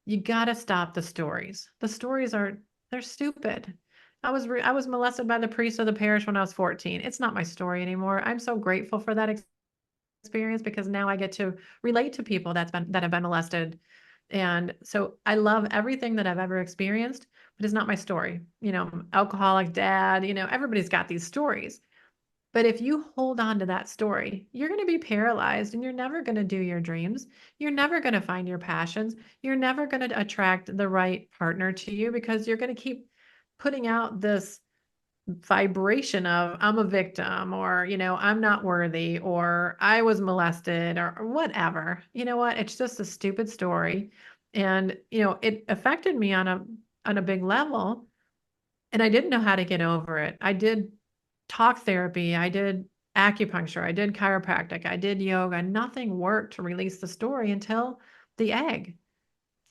Speaker 1: You got to stop the stories. The stories they're stupid. I was molested by the priest of the parish when I was 14. It's not my story anymore. I'm so grateful for that experience because now I get to relate to people that have been molested. And so I love everything that I've ever experienced, but it's not my story. Alcoholic dad, everybody's got these stories. But if you hold on to that story, you're going to be paralyzed and you're never going to do your dreams. You're never going to find your passions. You're never going to attract the right partner to you because you're going to keep putting out this vibration of I'm a victim or, I'm not worthy or I was molested or whatever. You know what? It's just a stupid story. And, it affected me on a big level and I didn't know how to get over it. I did talk therapy, I did acupuncture, I did chiropractic, I did yoga. Nothing worked to release the story until the egg.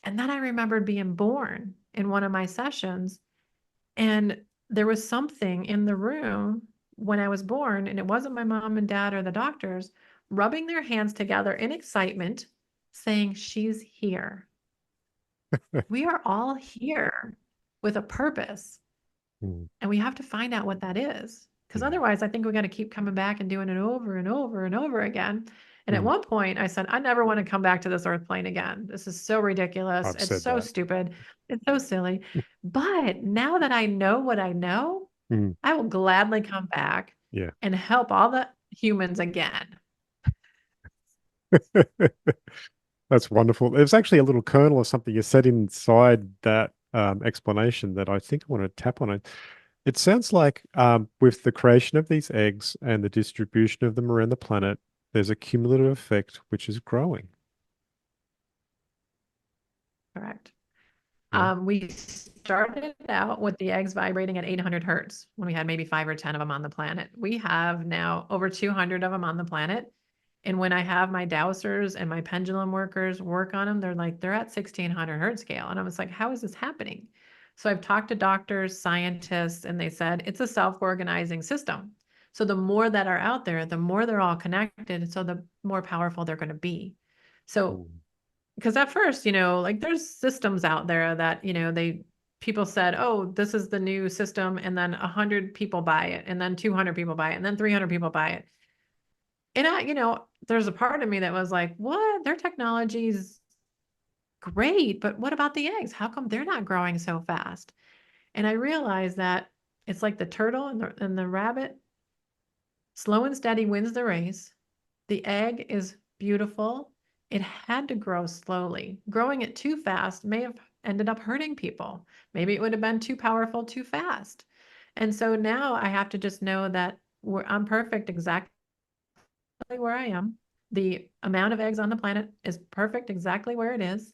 Speaker 1: And then I remembered being born in one of my sessions and there was something in the room when I was born, and it wasn't my mom and dad or the doctors, rubbing their hands together in excitement, saying, she's here. We are all here with a purpose,
Speaker 2: Mm.
Speaker 1: and we have to find out what that is. Because
Speaker 2: Yeah.
Speaker 1: otherwise, I think we got to keep coming back and doing it over and over and over again. And at
Speaker 2: Mm.
Speaker 1: one point, I said, I never want to come back to this earth plane again. This is so ridiculous.
Speaker 2: I've
Speaker 1: It's
Speaker 2: said
Speaker 1: so
Speaker 2: that.
Speaker 1: stupid. It's so silly. But now that I know what I know,
Speaker 2: Mm.
Speaker 1: I will gladly come back
Speaker 2: Yeah.
Speaker 1: and help all the humans again.
Speaker 2: That's wonderful. There's actually a little kernel of something you said inside that explanation that I think I want to tap on it. It sounds like with the creation of these eggs and the distribution of them around the planet, there's a cumulative effect which is growing.
Speaker 1: Correct.
Speaker 2: Yeah.
Speaker 1: We started out with the eggs vibrating at 800 hertz when we had maybe 5 or 10 of them on the planet. We have now over 200 of them on the planet. And when I have my dowsers and my pendulum workers work on them, they're at 1600 hertz scale. And I was like, how is this happening? So I've talked to doctors, scientists, and they said it's a self-organizing system. So the more that are out there, the more they're all connected, so the more powerful they're going to be. So
Speaker 2: Mm.
Speaker 1: because at first, like there's systems out there that, people said, oh, this is the new system, and then 100 people buy it, and then 200 people buy it, and then 300 people buy it. And there's a part of me that was like, what? Their technology's great, but what about the eggs? How come they're not growing so fast? And I realized that it's like the turtle and the rabbit. Slow and steady wins the race. The egg is beautiful. It had to grow slowly. Growing it too fast may have ended up hurting people. Maybe it would have been too powerful too fast. And so now I have to just know that I'm perfect exactly where I am. The amount of eggs on the planet is perfect exactly where it is.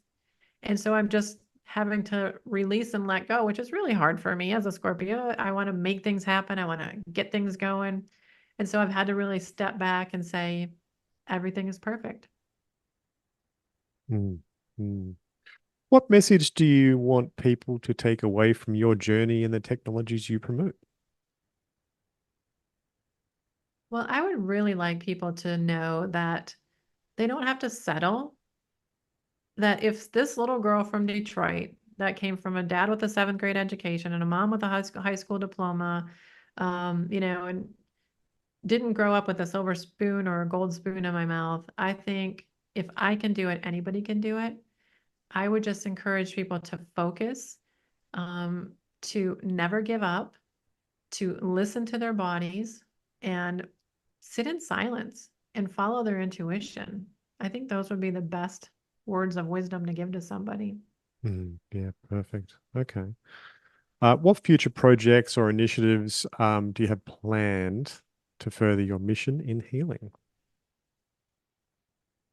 Speaker 1: And so I'm just having to release and let go, which is really hard for me as a Scorpio. I want to make things happen. I want to get things going. And so I've had to really step back and say, everything is perfect.
Speaker 2: Mm. Mm. What message do you want people to take away from your journey and the technologies you promote?
Speaker 1: Well, I would really like people to know that they don't have to settle. That if this little girl from Detroit that came from a dad with a seventh grade education and a mom with a high school diploma, and didn't grow up with a silver spoon or a gold spoon in my mouth, I think if I can do it, anybody can do it. I would just encourage people to focus, to never give up, to listen to their bodies and sit in silence and follow their intuition. I think those would be the best words of wisdom to give to somebody.
Speaker 2: Mm. Yeah, perfect. Okay. What future projects or initiatives do you have planned to further your mission in healing?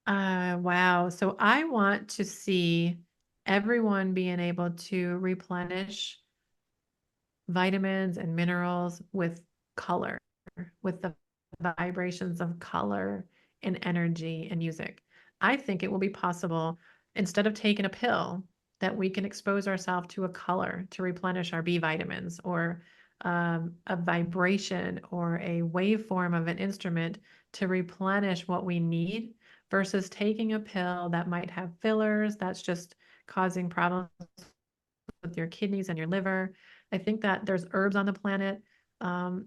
Speaker 1: Wow. So I want to see everyone being able to replenish vitamins and minerals with color, with the vibrations of color and energy and music. I think it will be possible, instead of taking a pill, that we can expose ourselves to a color to replenish our B vitamins, or a vibration or a waveform of an instrument to replenish what we need, versus taking a pill that might have fillers that's just causing problems with your kidneys and your liver. I think that there's herbs on the planet.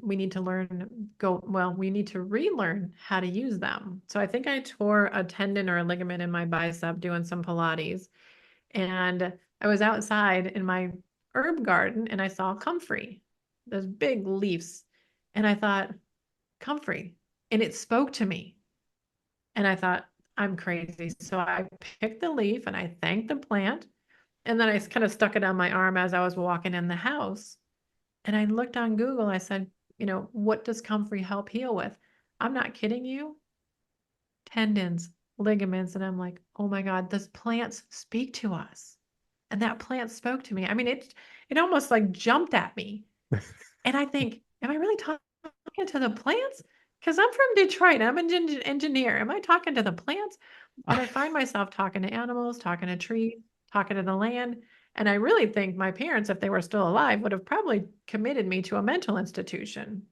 Speaker 1: We need to we need to relearn how to use them. So I think I tore a tendon or a ligament in my bicep doing some Pilates. And I was outside in my herb garden and I saw comfrey, those big leaves. And I thought, comfrey. And it spoke to me. And I thought, I'm crazy. So I picked the leaf and I thanked the plant. And then I kind of stuck it on my arm as I was walking in the house. And I looked on Google. I said, what does comfrey help heal with? I'm not kidding you. Tendons, ligaments. And I'm like, oh my God, those plants speak to us. And that plant spoke to me. I mean, it almost like jumped at me. And I think, am I really talking to the plants? Because I'm from Detroit. I'm an engineer. Am I talking to the plants? And I find myself talking to animals, talking to trees, talking to the land. And I really think my parents, if they were still alive, would have probably committed me to a mental institution.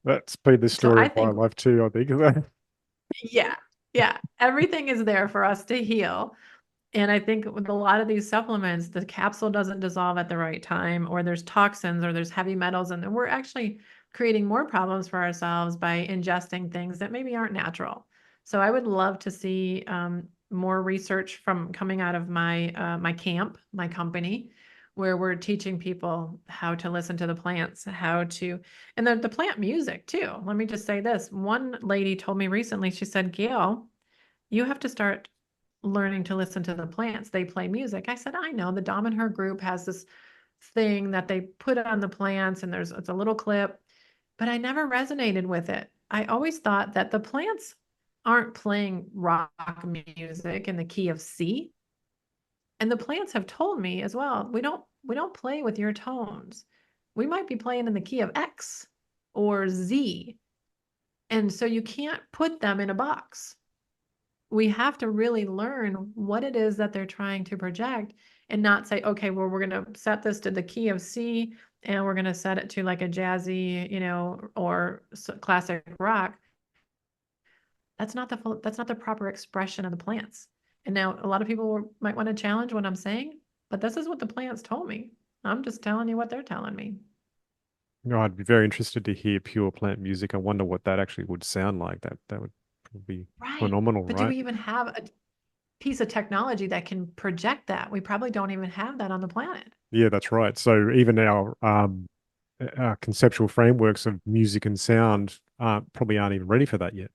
Speaker 2: That's been the
Speaker 1: So
Speaker 2: story
Speaker 1: I
Speaker 2: of my
Speaker 1: think,
Speaker 2: life too, I think.
Speaker 1: yeah, yeah, everything is there for us to heal. And I think with a lot of these supplements, the capsule doesn't dissolve at the right time, or there's toxins, or there's heavy metals, and we're actually creating more problems for ourselves by ingesting things that maybe aren't natural. So I would love to see more research from coming out of my camp, my company, where we're teaching people how to listen to the plants, and the plant music too. Let me just say this. One lady told me recently, she said, Gail, you have to start learning to listen to the plants. They play music. I said, I know the Dom and Her group has this thing that they put on the plants, and it's a little clip, but I never resonated with it. I always thought that the plants aren't playing rock music in the key of C. And the plants have told me as well, we don't play with your tones. We might be playing in the key of X or Z. And so you can't put them in a box. we have to really learn what it is that they're trying to project and not say, okay, well, we're going to set this to the key of C and we're going to set it to like a jazzy, or classic rock. That's not the proper expression of the plants. And now a lot of people might want to challenge what I'm saying, but this is what the plants told me. I'm just telling you what they're telling me.
Speaker 2: No, I'd be very interested to hear pure plant music. I wonder what that actually would sound like. That would be
Speaker 1: Right.
Speaker 2: phenomenal,
Speaker 1: But do
Speaker 2: right?
Speaker 1: we even have a piece of technology that can project that? We probably don't even have that on the planet.
Speaker 2: Yeah, that's right. So even our conceptual frameworks of music and sound probably aren't even ready for that yet,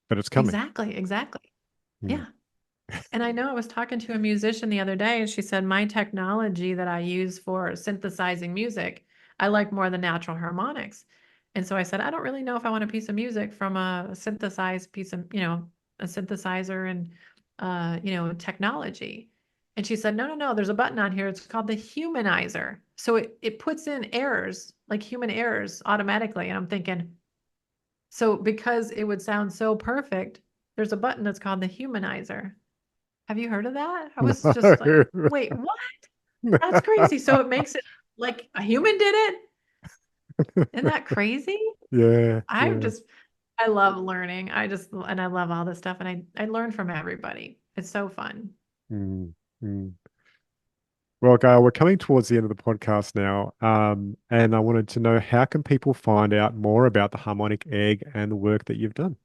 Speaker 2: but it's coming.
Speaker 1: Exactly, exactly.
Speaker 2: Mm.
Speaker 1: Yeah. And I know I was talking to a musician the other day, and she said, my technology that I use for synthesizing music, I like more the natural harmonics. And so I said, I don't really know if I want a piece of music from a synthesized piece of, a synthesizer and, technology. And she said, no, no, no, there's a button on here. It's called the humanizer. So it puts in errors, like human errors automatically. And I'm thinking, so because it would sound so perfect, there's a button that's called the humanizer. Have you heard of that? I was just like, wait, what? That's crazy. So it makes it like a human did it? Isn't that crazy?
Speaker 2: Yeah,
Speaker 1: I'm
Speaker 2: yeah.
Speaker 1: just, I love learning. And I love all this stuff and I learn from everybody. It's so fun.
Speaker 2: Mm, mm. Well, Gail, we're coming towards the end of the podcast now, and I wanted to know how can people find out more about the Harmonic Egg and the work that you've done?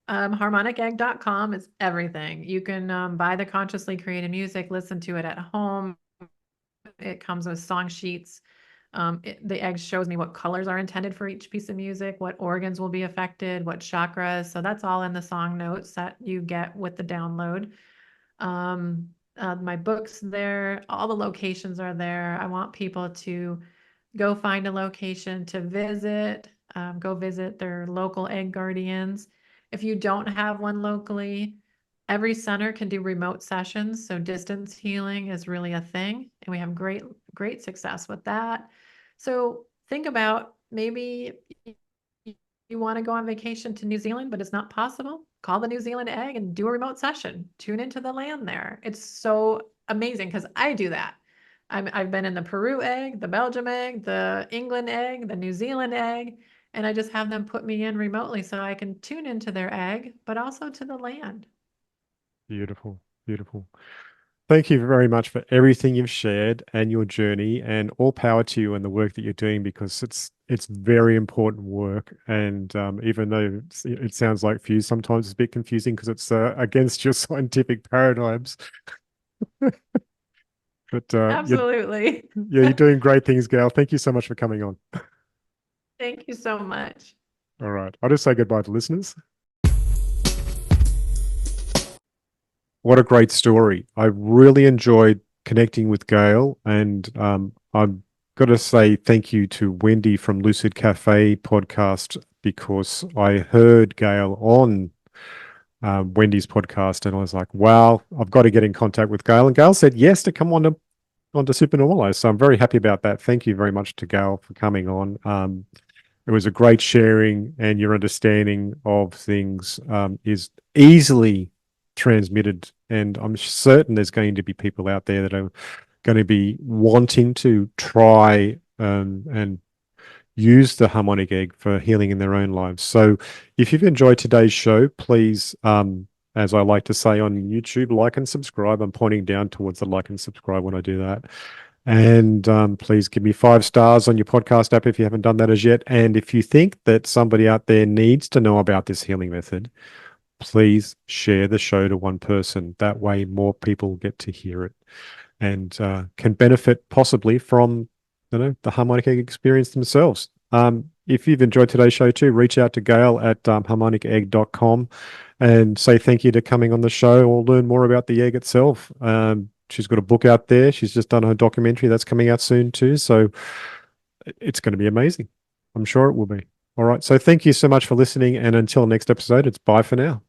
Speaker 1: Harmonicegg.com is everything. You can buy the consciously created music, listen to it at home. It comes with song sheets. The egg shows me what colors are intended for each piece of music, what organs will be affected, what chakras. So that's all in the song notes that you get with the download. My book's there, all the locations are there. I want people to go find a location to visit, go visit their local egg guardians. If you don't have one locally, every center can do remote sessions. So distance healing is really a thing. And we have great, great success with that. So think about maybe you want to go on vacation to New Zealand, but it's not possible. Call the New Zealand egg and do a remote session. Tune into the land there. It's so amazing because I do that. I've been in the Peru egg, the Belgium egg, the England egg, the New Zealand egg, and I just have them put me in remotely so I can tune into their egg, but also to the land.
Speaker 2: Beautiful, beautiful. Thank you very much for everything you've shared and your journey, and all power to you and the work that you're doing, because it's very important work. And even though it sounds like for you sometimes it's a bit confusing because it's against your scientific paradigms, but
Speaker 1: Absolutely.
Speaker 2: you're doing great things, Gail. Thank you so much for coming on.
Speaker 1: Thank you so much.
Speaker 2: All right, I'll just say goodbye to listeners. What a great story. I really enjoyed connecting with Gail, and I've got to say thank you to Wendy from Lucid Cafe podcast, because I heard Gail on Wendy's podcast and I was like, wow, I've got to get in contact with Gail. And Gail said yes to come on to Super Normalized. So I'm very happy about that. Thank you very much to Gail for coming on. It was a great sharing, and your understanding of things is easily transmitted. And I'm certain there's going to be people out there that are going to be wanting to try and use the harmonic egg for healing in their own lives. So if you've enjoyed today's show, please, as I like to say on YouTube, like and subscribe. I'm pointing down towards the like and subscribe when I do that. And please give me 5 stars on your podcast app if you haven't done that as yet. And if you think that somebody out there needs to know about this healing method, please share the show to one person. That way, more people get to hear it and can benefit possibly from, the harmonic egg experience themselves. If you've enjoyed today's show too, reach out to Gail at harmonicegg.com and say thank you to coming on the show, or learn more about the egg itself. She's got a book out there. She's just done her documentary that's coming out soon too. So it's going to be amazing. I'm sure it will be. All right. So thank you so much for listening. And until next episode, it's bye for now.